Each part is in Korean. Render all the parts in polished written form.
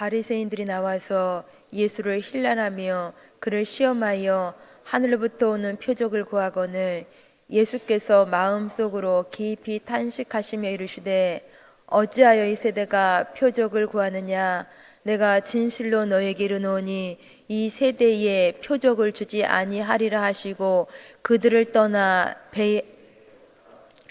바리새인들이 나와서 예수를 힐난하며 그를 시험하여 하늘로부터 오는 표적을 구하거늘 예수께서 마음속으로 깊이 탄식하시며 이르시되 어찌하여 이 세대가 표적을 구하느냐. 내가 진실로 너에게 이르노니 이 세대에 표적을 주지 아니하리라 하시고 그들을 떠나 배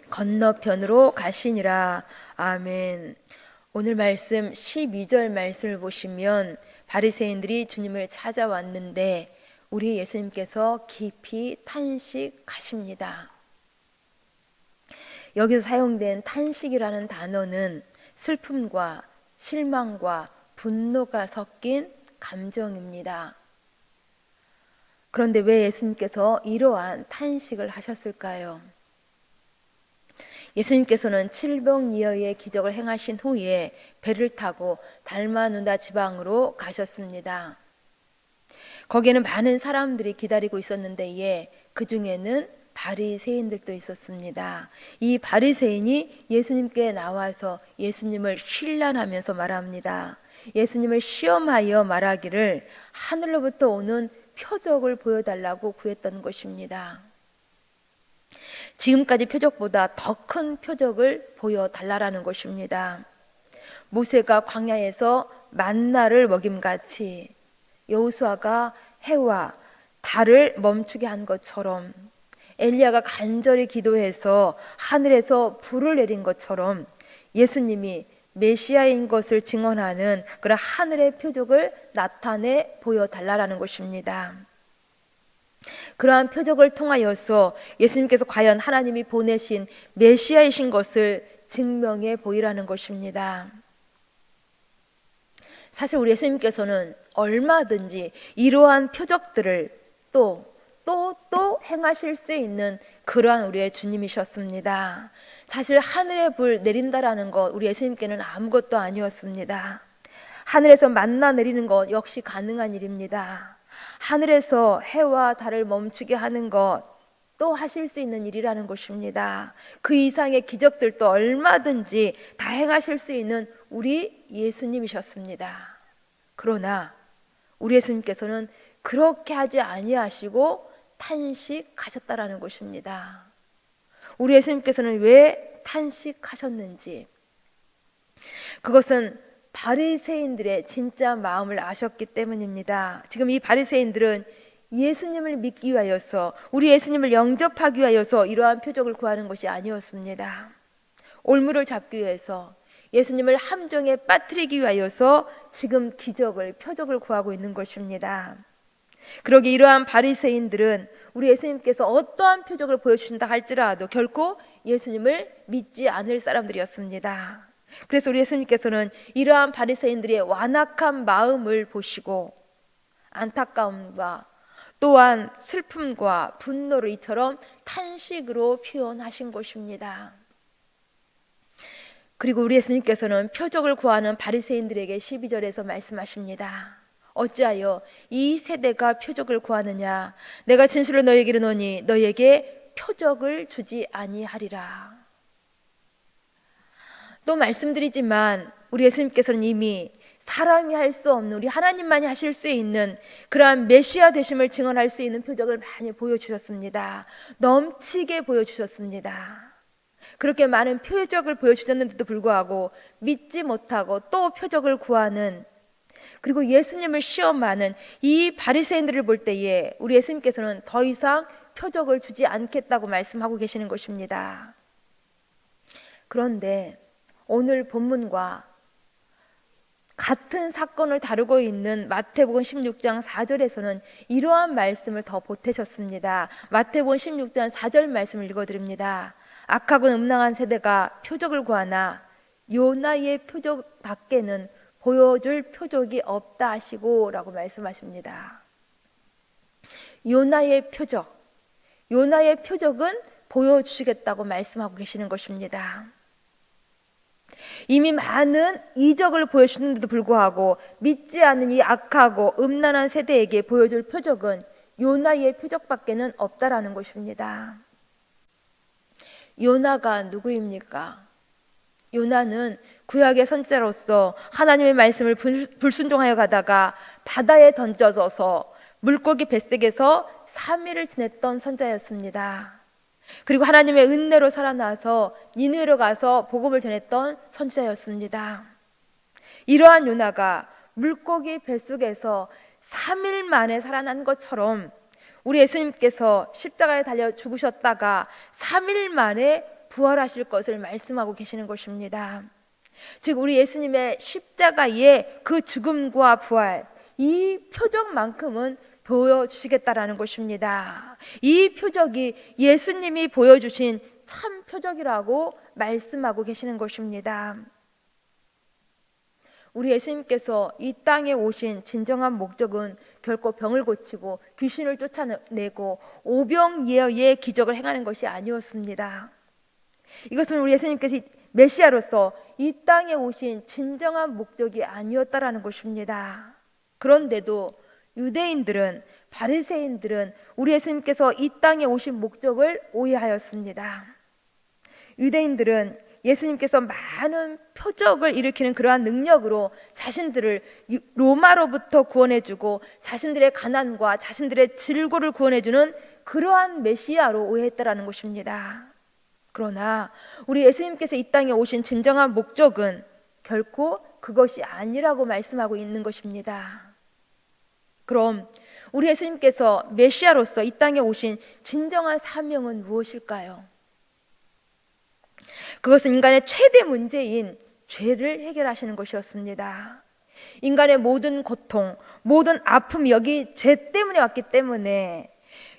건너편으로 가시니라. 아멘. 오늘 말씀 12절 말씀을 보시면 바리새인들이 주님을 찾아왔는데 우리 예수님께서 깊이 탄식하십니다. 여기서 사용된 탄식이라는 단어는 슬픔과 실망과 분노가 섞인 감정입니다. 그런데 왜 예수님께서 이러한 탄식을 하셨을까요? 예수님께서는 700리어의 기적을 행하신 후에 배를 타고 달마누다 지방으로 가셨습니다. 거기에는 많은 사람들이 기다리고 있었는데 그 중에는 바리새인들도 있었습니다. 이 바리새인이 예수님께 나와서 예수님을 힐난하면서 말합니다. 예수님을 시험하여 말하기를 하늘로부터 오는 표적을 보여달라고 구했던 것입니다. 지금까지 표적보다 더 큰 표적을 보여달라는 것입니다. 모세가 광야에서 만나를 먹임같이 여호수아가 해와 달을 멈추게 한 것처럼 엘리야가 간절히 기도해서 하늘에서 불을 내린 것처럼 예수님이 메시아인 것을 증언하는 그런 하늘의 표적을 나타내 보여달라는 것입니다. 그러한 표적을 통하여서 예수님께서 과연 하나님이 보내신 메시아이신 것을 증명해 보이라는 것입니다. 사실 우리 예수님께서는 얼마든지 이러한 표적들을 또 행하실 수 있는 그러한 우리의 주님이셨습니다. 사실 하늘의 불 내린다라는 것 우리 예수님께는 아무것도 아니었습니다. 하늘에서 만나 내리는 것 역시 가능한 일입니다. 하늘에서 해와 달을 멈추게 하는 것 또 하실 수 있는 일이라는 것입니다. 그 이상의 기적들도 얼마든지 다 행하실 수 있는 우리 예수님이셨습니다. 그러나 우리 예수님께서는 그렇게 하지 아니하시고 탄식하셨다라는 것입니다. 우리 예수님께서는 왜 탄식하셨는지, 그것은 바리새인들의 진짜 마음을 아셨기 때문입니다. 지금 이 바리새인들은 예수님을 믿기 위하여서, 우리 예수님을 영접하기 위하여서 이러한 표적을 구하는 것이 아니었습니다. 올무를 잡기 위해서, 예수님을 함정에 빠뜨리기 위하여서 지금 기적을, 표적을 구하고 있는 것입니다. 그러기 이러한 바리새인들은 우리 예수님께서 어떠한 표적을 보여주신다 할지라도 결코 예수님을 믿지 않을 사람들이었습니다. 그래서 우리 예수님께서는 이러한 바리새인들의 완악한 마음을 보시고 안타까움과 또한 슬픔과 분노를 이처럼 탄식으로 표현하신 것입니다. 그리고 우리 예수님께서는 표적을 구하는 바리새인들에게 12절에서 말씀하십니다. 어찌하여 이 세대가 표적을 구하느냐. 내가 진실로 너에게 이르노니 너에게 표적을 주지 아니하리라. 또 말씀드리지만 우리 예수님께서는 이미 사람이 할 수 없는, 우리 하나님만이 하실 수 있는 그러한 메시아 되심을 증언할 수 있는 표적을 많이 보여주셨습니다. 넘치게 보여주셨습니다. 그렇게 많은 표적을 보여주셨는데도 불구하고 믿지 못하고 또 표적을 구하는, 그리고 예수님을 시험하는 이 바리새인들을 볼 때에 우리 예수님께서는 더 이상 표적을 주지 않겠다고 말씀하고 계시는 것입니다. 그런데 오늘 본문과 같은 사건을 다루고 있는 마태복음 16장 4절에서는 이러한 말씀을 더 보태셨습니다. 마태복음 16장 4절 말씀을 읽어드립니다. 악하고 음란한 세대가 표적을 구하나 요나의 표적 밖에는 보여줄 표적이 없다 하시고 라고 말씀하십니다. 요나의 표적은 보여주시겠다고 말씀하고 계시는 것입니다. 이미 많은 이적을 보여주는데도 불구하고 믿지 않는 이 악하고 음란한 세대에게 보여줄 표적은 요나의 표적밖에는 없다라는 것입니다. 요나가 누구입니까? 요나는 구약의 선지자로서 하나님의 말씀을 불순종하여 가다가 바다에 던져져서 물고기 뱃속에서 3일을 지냈던 선지자였습니다. 그리고 하나님의 은혜로 살아나서 니느웨로 가서 복음을 전했던 선지자였습니다. 이러한 요나가 물고기 뱃속에서 3일 만에 살아난 것처럼 우리 예수님께서 십자가에 달려 죽으셨다가 3일 만에 부활하실 것을 말씀하고 계시는 것입니다. 즉 우리 예수님의 십자가의 그 죽음과 부활, 이 표적만큼은 보여주시겠다라는 것입니다. 이 표적이 예수님이 보여주신 참 표적이라고 말씀하고 계시는 것입니다. 우리 예수님께서 이 땅에 오신 진정한 목적은 결코 병을 고치고 귀신을 쫓아내고 오병이어의 기적을 행하는 것이 아니었습니다. 이것은 우리 예수님께서 메시아로서 이 땅에 오신 진정한 목적이 아니었다라는 것입니다. 그런데도 유대인들은, 바리새인들은 우리 예수님께서 이 땅에 오신 목적을 오해하였습니다. 유대인들은 예수님께서 많은 표적을 일으키는 그러한 능력으로 자신들을 로마로부터 구원해주고 자신들의 가난과 자신들의 질고를 구원해주는 그러한 메시아로 오해했다라는 것입니다. 그러나 우리 예수님께서 이 땅에 오신 진정한 목적은 결코 그것이 아니라고 말씀하고 있는 것입니다. 그럼 우리 예수님께서 메시아로서 이 땅에 오신 진정한 사명은 무엇일까요? 그것은 인간의 최대 문제인 죄를 해결하시는 것이었습니다. 인간의 모든 고통, 모든 아픔이 여기 죄 때문에 왔기 때문에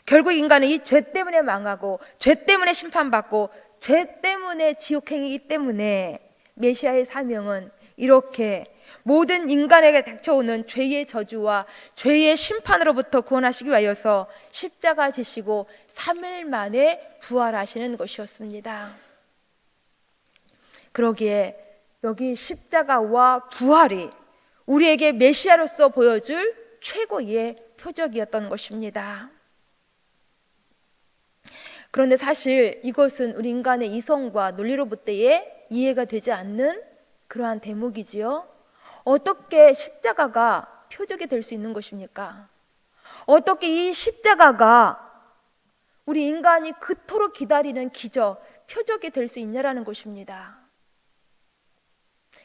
결국 인간은 이 죄 때문에 망하고 죄 때문에 심판받고 죄 때문에 지옥행이기 때문에 메시아의 사명은 이렇게 모든 인간에게 닥쳐오는 죄의 저주와 죄의 심판으로부터 구원하시기 위하여서 십자가 지시고 3일 만에 부활하시는 것이었습니다. 그러기에 여기 십자가와 부활이 우리에게 메시아로서 보여줄 최고의 표적이었던 것입니다. 그런데 사실 이것은 우리 인간의 이성과 논리로부터의 이해가 되지 않는 그러한 대목이지요. 어떻게 십자가가 표적이 될 수 있는 것입니까? 어떻게 이 십자가가 우리 인간이 그토록 기다리는 기적, 표적이 될 수 있냐라는 것입니다.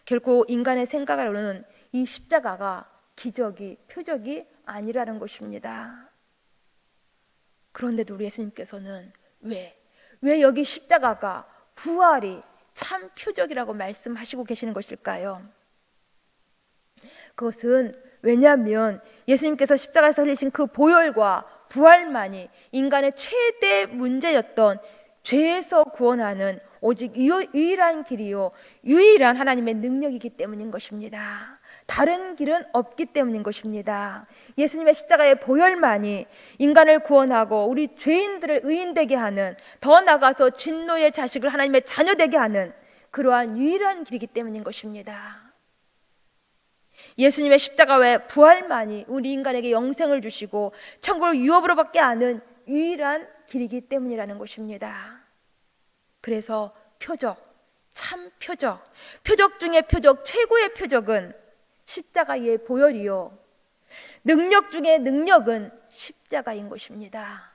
결코 인간의 생각으로는 이 십자가가 기적이, 표적이 아니라는 것입니다. 그런데도 우리 예수님께서는 왜 여기 십자가가 부활이 참 표적이라고 말씀하시고 계시는 것일까요? 그것은 왜냐하면 예수님께서 십자가에서 흘리신 그 보혈과 부활만이 인간의 최대 문제였던 죄에서 구원하는 오직 유일한 길이요 유일한 하나님의 능력이기 때문인 것입니다. 다른 길은 없기 때문인 것입니다. 예수님의 십자가의 보혈만이 인간을 구원하고 우리 죄인들을 의인되게 하는, 더 나아가서 진노의 자식을 하나님의 자녀되게 하는 그러한 유일한 길이기 때문인 것입니다. 예수님의 십자가의 부활만이 우리 인간에게 영생을 주시고 천국을 유업으로 받게 하는 유일한 길이기 때문이라는 것입니다. 그래서 표적, 참 표적, 표적 중에 표적, 최고의 표적은 십자가의 보혈이요 능력 중에 능력은 십자가인 것입니다.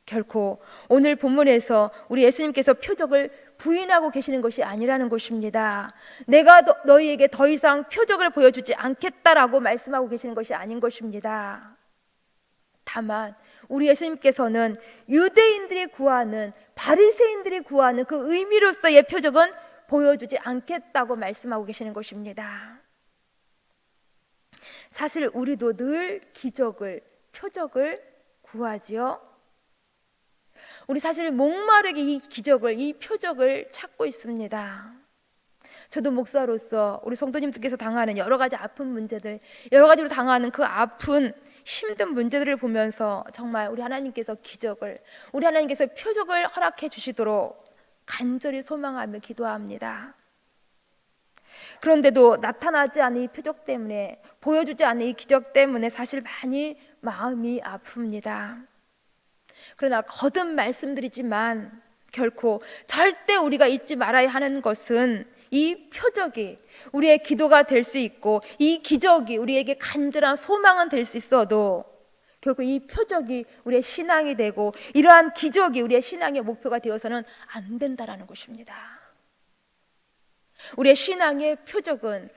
결코 오늘 본문에서 우리 예수님께서 표적을 부인하고 계시는 것이 아니라는 것입니다. 내가 너희에게 더 이상 표적을 보여주지 않겠다라고 말씀하고 계시는 것이 아닌 것입니다. 다만 우리 예수님께서는 유대인들이 구하는, 바리새인들이 구하는 그 의미로서의 표적은 보여주지 않겠다고 말씀하고 계시는 것입니다. 사실 우리도 늘 기적을, 표적을 구하지요. 우리 사실 목마르게 이 기적을, 이 표적을 찾고 있습니다. 저도 목사로서 우리 성도님들께서 당하는 여러 가지 아픈 문제들, 여러 가지로 당하는 그 아픈 힘든 문제들을 보면서 정말 우리 하나님께서 기적을, 우리 하나님께서 표적을 허락해 주시도록 간절히 소망하며 기도합니다. 그런데도 나타나지 않은 이 표적 때문에, 보여주지 않은 이 기적 때문에 사실 많이 마음이 아픕니다. 그러나 거듭 말씀드리지만 결코 절대 우리가 잊지 말아야 하는 것은 이 표적이 우리의 기도가 될 수 있고 이 기적이 우리에게 간절한 소망은 될 수 있어도 결국 이 표적이 우리의 신앙이 되고 이러한 기적이 우리의 신앙의 목표가 되어서는 안 된다라는 것입니다. 우리의 신앙의 표적은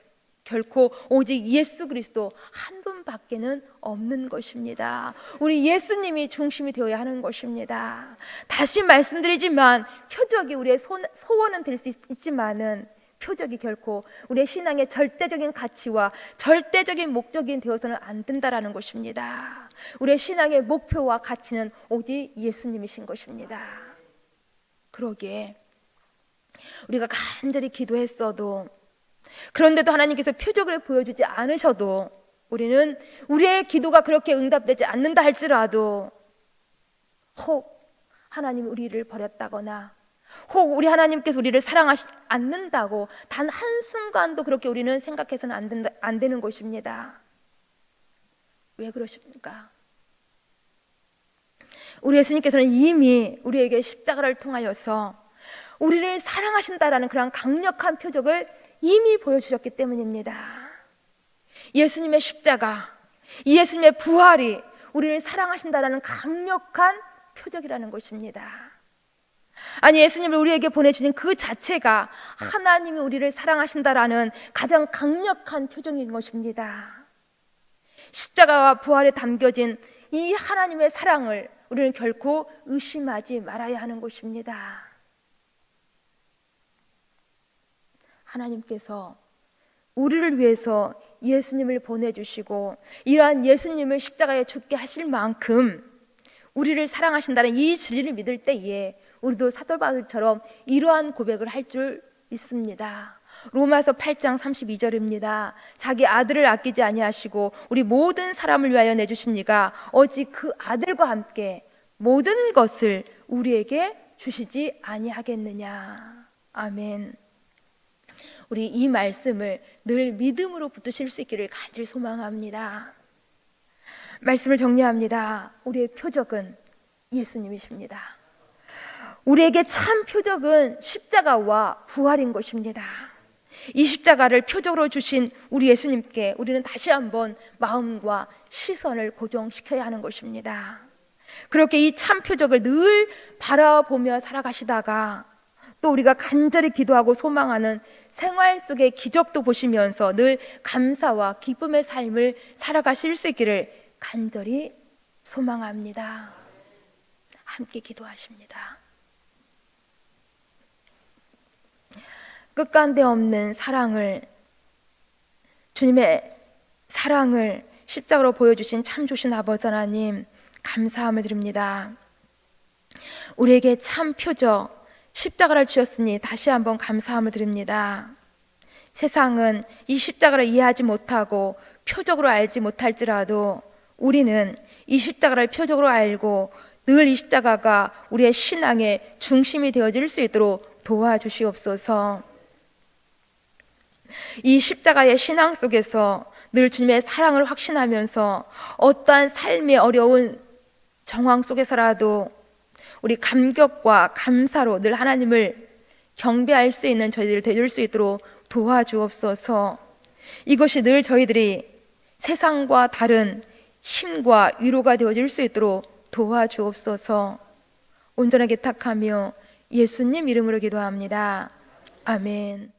결코 오직 예수 그리스도 한 분밖에는 없는 것입니다. 우리 예수님이 중심이 되어야 하는 것입니다. 다시 말씀드리지만 표적이 우리의 소원은 될 수 있지만은 표적이 결코 우리의 신앙의 절대적인 가치와 절대적인 목적이 되어서는 안 된다라는 것입니다. 우리의 신앙의 목표와 가치는 오직 예수님이신 것입니다. 그러기에 우리가 간절히 기도했어도 그런데도 하나님께서 표적을 보여주지 않으셔도 우리는 우리의 기도가 그렇게 응답되지 않는다 할지라도 혹 하나님이 우리를 버렸다거나 혹 우리 하나님께서 우리를 사랑하지 않는다고 단 한순간도 그렇게 우리는 생각해서는 안 되는 것입니다. 왜 그러십니까? 우리 예수님께서는 이미 우리에게 십자가를 통하여서 우리를 사랑하신다라는 그런 강력한 표적을 이미 보여주셨기 때문입니다. 예수님의 십자가, 예수님의 부활이 우리를 사랑하신다라는 강력한 표적이라는 것입니다. 아니, 예수님을 우리에게 보내주신 그 자체가 하나님이 우리를 사랑하신다라는 가장 강력한 표적인 것입니다. 십자가와 부활에 담겨진 이 하나님의 사랑을 우리는 결코 의심하지 말아야 하는 것입니다. 하나님께서 우리를 위해서 예수님을 보내주시고 이러한 예수님을 십자가에 죽게 하실 만큼 우리를 사랑하신다는 이 진리를 믿을 때에 우리도 사도 바울처럼 이러한 고백을 할 줄 믿습니다. 로마서 8장 32절입니다. 자기 아들을 아끼지 아니하시고 우리 모든 사람을 위하여 내주신 이가 오직 그 아들과 함께 모든 것을 우리에게 주시지 아니하겠느냐. 아멘. 우리 이 말씀을 늘 믿음으로 붙드실 수 있기를 간절히 소망합니다. 말씀을 정리합니다. 우리의 표적은 예수님이십니다. 우리에게 참 표적은 십자가와 부활인 것입니다. 이 십자가를 표적으로 주신 우리 예수님께 우리는 다시 한번 마음과 시선을 고정시켜야 하는 것입니다. 그렇게 이 참 표적을 늘 바라보며 살아가시다가 또 우리가 간절히 기도하고 소망하는 생활 속의 기적도 보시면서 늘 감사와 기쁨의 삶을 살아가실 수 있기를 간절히 소망합니다. 함께 기도하십니다. 끝간데 없는 사랑을, 주님의 사랑을 십자가로 보여주신 참 좋으신 아버지 하나님, 감사함을 드립니다. 우리에게 참 표적 십자가를 주셨으니 다시 한번 감사함을 드립니다. 세상은 이 십자가를 이해하지 못하고 표적으로 알지 못할지라도 우리는 이 십자가를 표적으로 알고 늘 이 십자가가 우리의 신앙의 중심이 되어질 수 있도록 도와주시옵소서. 이 십자가의 신앙 속에서 늘 주님의 사랑을 확신하면서 어떠한 삶의 어려운 정황 속에서라도 우리 감격과 감사로 늘 하나님을 경배할 수 있는 저희들 되줄 수 있도록 도와주옵소서. 이것이 늘 저희들이 세상과 다른 힘과 위로가 되어질 수 있도록 도와주옵소서. 온전하게 탁하며 예수님 이름으로 기도합니다. 아멘.